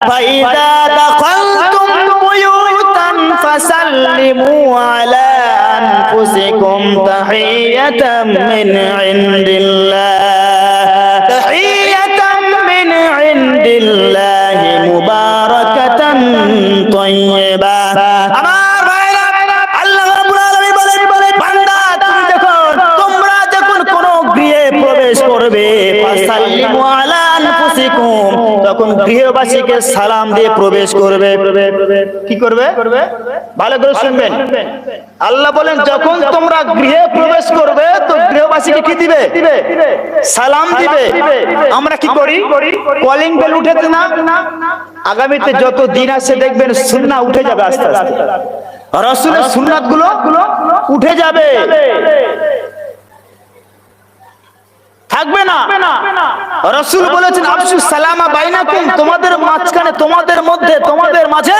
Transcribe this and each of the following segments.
فإذا دخلتم بيوتا فسلموا على أنفسكم تحية من عند الله تحية من عند الله مباركة طيبة আমার ভাইরা আল্লাহ রাব্বুল আলামিন বলেন বান্দা তুমি যখন তোমরা যখন কোন গৃহে প্রবেশ করবে ফাসাল্লিমু আলা আনফুসিকুম তখন গৃহবাসীকে সালাম দিয়ে প্রবেশ করবে কি করবে ভালো করে শুনবেন আল্লাহ বলেন যখন তোমরা গৃহে প্রবেশ করবে তো গৃহবাসীকে কি দিবে সালাম দিবে আমরা কি করি কলিং বেল উঠেছে না আগামীতে যত দিন আসে দেখবেন সুন্নাহ উঠে যাবে আস্তে আস্তে রাসূলের সুন্নাতগুলো উঠে যাবে থাকবে না রাসূল বলেছেন আফসুস সালামা বাইনাকুম তোমাদের মাঝখানে তোমাদের মধ্যে তোমাদের মাঝে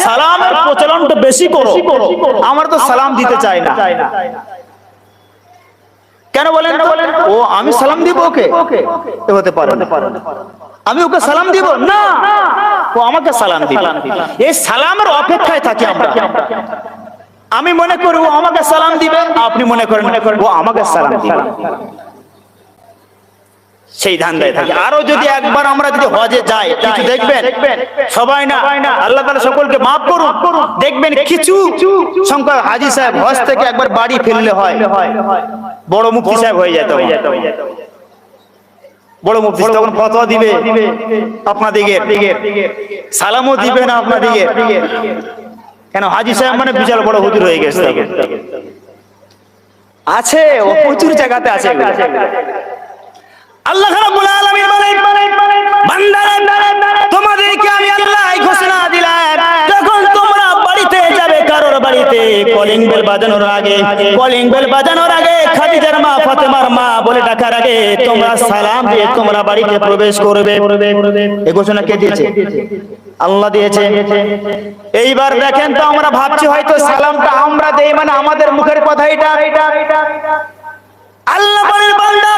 সালামের প্রচলনটা বেশি করো আমরা তো সালাম দিতে চাই না কেন বলেন ও আমি সালাম দিব ওকে হতে পারে আমি ওকে সালাম দিব না ও আমাকে সালাম দিবে এই সালামের অপেক্ষায় থাকি আমরা আমি মনে করি ও আমাকে সালাম দিবে আপনি মনে করেন ও আমাকে সালাম দিবে সেই ধান্দায় থাকে আরো যদি একবার আমরা যদি হজে যাই কিছু দেখবেন সবাই না আল্লাহ তাআলা সকলকে maaf করুন দেখবেন কিছু সংখ্যক হাজী সাহেব হজ থেকে একবার বাড়ি ফিরলে হয় বড় মুফতি সাহেব হয়ে যেত বড় মুফতি তখন ফতোয়া দিবে আপনাদিকে সালামও দিবে না আপনাদিকে কেন হাজী সাহেব মানে বিশাল বড় হুজুর হয়ে গেছে আছে ও প্রচুর জায়গাতে আছে আল্লাহ রাব্বুল আলামিন বলেন বান্দারা তোমাদেরকে আমি আল্লাহ ঘোষণা দিলাম যখন তোমরা বাড়িতে যাবে কারোর বাড়িতে কলিং বেল বাজানোর আগে খাদিজার মা ফাতেমার মা বলে ডাকার আগে তোমরা সালাম দিয়ে তোমরা বাড়িতে প্রবেশ করবে এই ঘোষণা কে দিয়েছে আল্লাহ দিয়েছে এইবার দেখেন তো আমরা ভাবছি হয়তো সালামটা আমরা দেই মানে আমাদের মুখের কথা এটা আল্লাহ বলেন বান্দা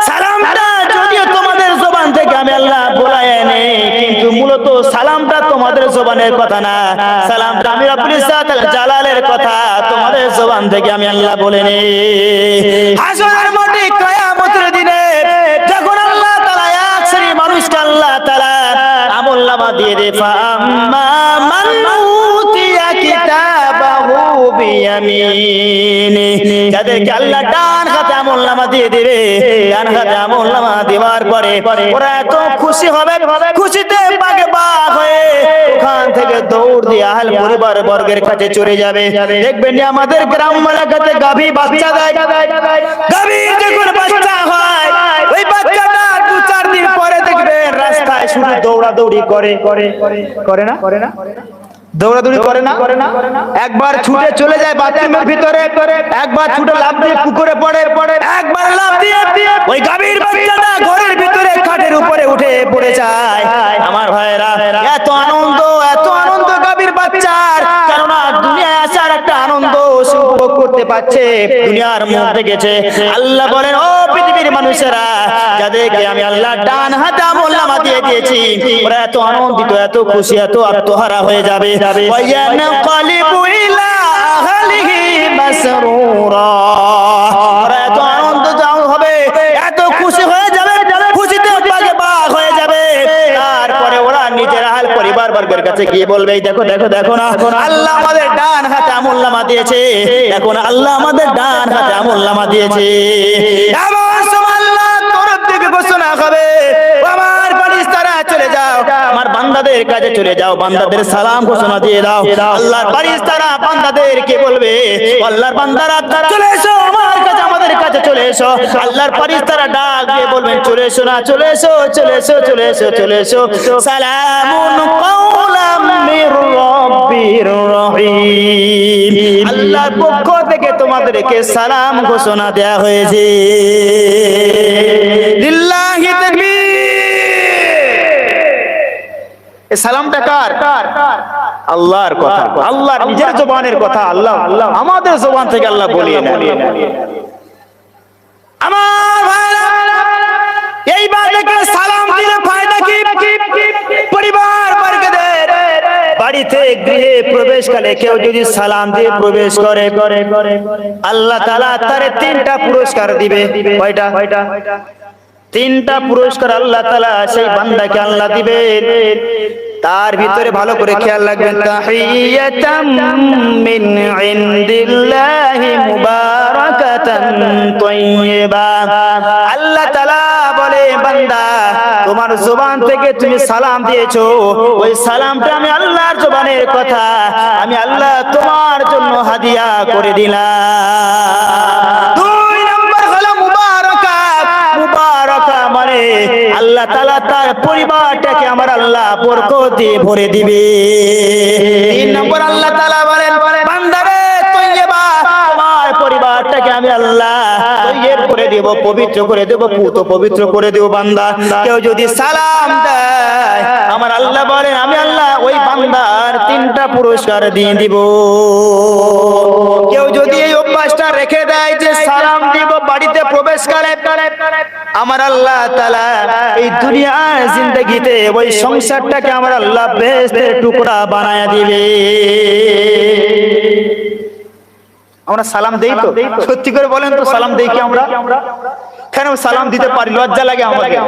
সালামটা যদিও তোমাদের জবান থেকে আমি আল্লাহ বলায় এনে কিন্তু মূলত সালামটা তোমাদের জবানের কথা না সালামটা আমি রব্বুল ইজ্জাতুল জালালের কথা তোমাদের জবান থেকে আমি আল্লাহ বলে নে হাসরের মাঠে কিয়ামতের দিনে যখন আল্লাহ তাআলা এক শ্রেণীর মানুষকে আল্লাহ তাআলা আমলনামা দিয়ে দেয় ফাম্মা মান উতিয়া কিতাবাহু বিয়ামিনি যাদেরকে আল্লাহ ডান হাতে আমলনামা দিয়ে দিবে ডান হাতে আমলনামা দেওয়ার পরে ওরা এত খুশি হবে খুশিতে বাগে বাগ হয়ে ওখান থেকে দৌড় দিয়ে আহল পরিবার বর্গের কাছে চলে যাবে দেখবেন আমাদের গ্রাম এলাকাতে গাভী বাচ্চা দেয় গাভী যখন বাচ্চা হয় ওই বাচ্চাটা 2-4 দিন পরে দেখবেন রাস্তায় শুধু দৌড়াদৌড়ি করে না দৌড়াদৌড়ি করে না একবার ছুটে চলে যায় বাথরুমের ভিতরে একবার ছুটে লাফ দিয়ে পুকুরে পড়ে একবার লাফ দিয়ে ওই গাভীর বাচ্চাটা ঘরের ভিতরে খাটের উপরে উঠে পড়ে যায় আমার ভাইরা এত আনন্দ গাভীর বাচ্চার কারণ দুনিয়ায় আসার একটা আনন্দ উপভোগ করতে পারছে দুনিয়ার মুখ দেখেছে আল্লাহ বলেন ও পৃথিবীর মানুষেরা যাদেরকে আমি আল্লাহ ডান হাতে আমলনামা দিয়ে দিয়েছি ওরা এত আনন্দিত এত খুশি এত আত্মহারা হয়ে যাবে ওয়ায়ানকালিবু ইলা আহলিহি মাসরুরা ওরা এত আনন্দিত হবে এত খুশি হয়ে যাবে খুশিতে বাগে বাগ হয়ে যাবে তারপরে ওরা নিজের আহল পরিবার বর্গের কাছে গিয়ে বলবে দেখো না আল্লাহ আমাদের ডান হাতে আমলনামা দিয়েছে এখন আল্লাহ আমাদের ডান হাতে আমলনামা দিয়েছে এমন সময় আল্লাহর তরফ থেকে ঘোষণা হবে আমার ফেরেশতারা চলে যাও আমার বান্দাদের কাছে চলে যাও বান্দাদের সালাম ঘোষণা দিয়ে দাও আল্লাহর ফেরেশতারা বান্দাদেরকে বলবে আল্লাহর বান্দারা চলে এসো আমার কাছে আমাদের কাছে চলে এসো আল্লাহর ফেরেশতারা ডাক দিয়ে বলবেন চলে এসো না চলে এসো সালামুন কাওলাম মির রাব্বির রহিম আল্লাহর পক্ষ থেকে তোমাদেরকে সালাম ঘোষণা দেয়া হয়েছে লিল্লাহি তাকবীর এই সালামটা কার আল্লাহর কথা আল্লাহর নিজের জবানের কথা আল্লাহ আমাদের জবান থেকে আল্লাহ বলিয়ে নেন আমার ভাইরা এই বাড়িতে সালাম দিলে ফায়দা কি পরিবার গৃহে প্রবেশকালে কেউ যদি সালাম দিয়ে প্রবেশ করে আল্লাহ তাআলা তার তিনটা পুরস্কার দিবে। কয়টা? তিনটা পুরস্কার আল্লাহ তাআলা সেই বান্দাকে আল্লাহ দিবেন। তার ভিতরে ভালো করে খেয়াল রাখবেন, তাহিয়াতাম মিন ইনদিল্লাহি মুবারাকাতান তাইয়্যিবা। আল্লাহ তাআলা বলে, বান্দা তোমার জবান থেকে তুমি সালাম দিয়েছো, ওই সালামটা আমি আল্লাহর জবানের কথা, আমি আল্লাহ তোমার জন্য হাদিয়া করে দিলাম। দুই নম্বর হলো মুবারাকা। মুবারাকা মানে আল্লাহ তাআলা তার পরিবারটাকে আমার আল্লাহ বরকত দিয়ে ভরে দিবে। তিন নম্বর আল্লাহ তাআলা বলেন, বান্দারে তাইয়্যিবা, তোমার পরিবারটাকে আমি আল্লাহ তৈয়ব করে দেব, পবিত্র করে দেব, পুত পবিত্র করে দেব। বান্দা কেউ যদি সালাম দেয় আমার আল্লাহ বলেন, আমি আল্লাহ ওই বান্দার তিনটা পুরস্কার দিয়ে দিব। কেউ যদি এই অভ্যাসটা রেখে দেয় যে সালাম দিব বাড়িতে প্রবেশকালে, আমার আল্লাহ তাআলা এই দুনিয়ার জিন্দেগিতে ওই সংসারটাকে আমার আল্লাহ বেহেশতের টুকরা বানায়া দিবে। আমরা সালাম দেই তো? সত্যি করে বলেন তো, সালাম দেই কি আমরা? কেন সালাম দিতে পারি? লজ্জা লাগে আমাকে।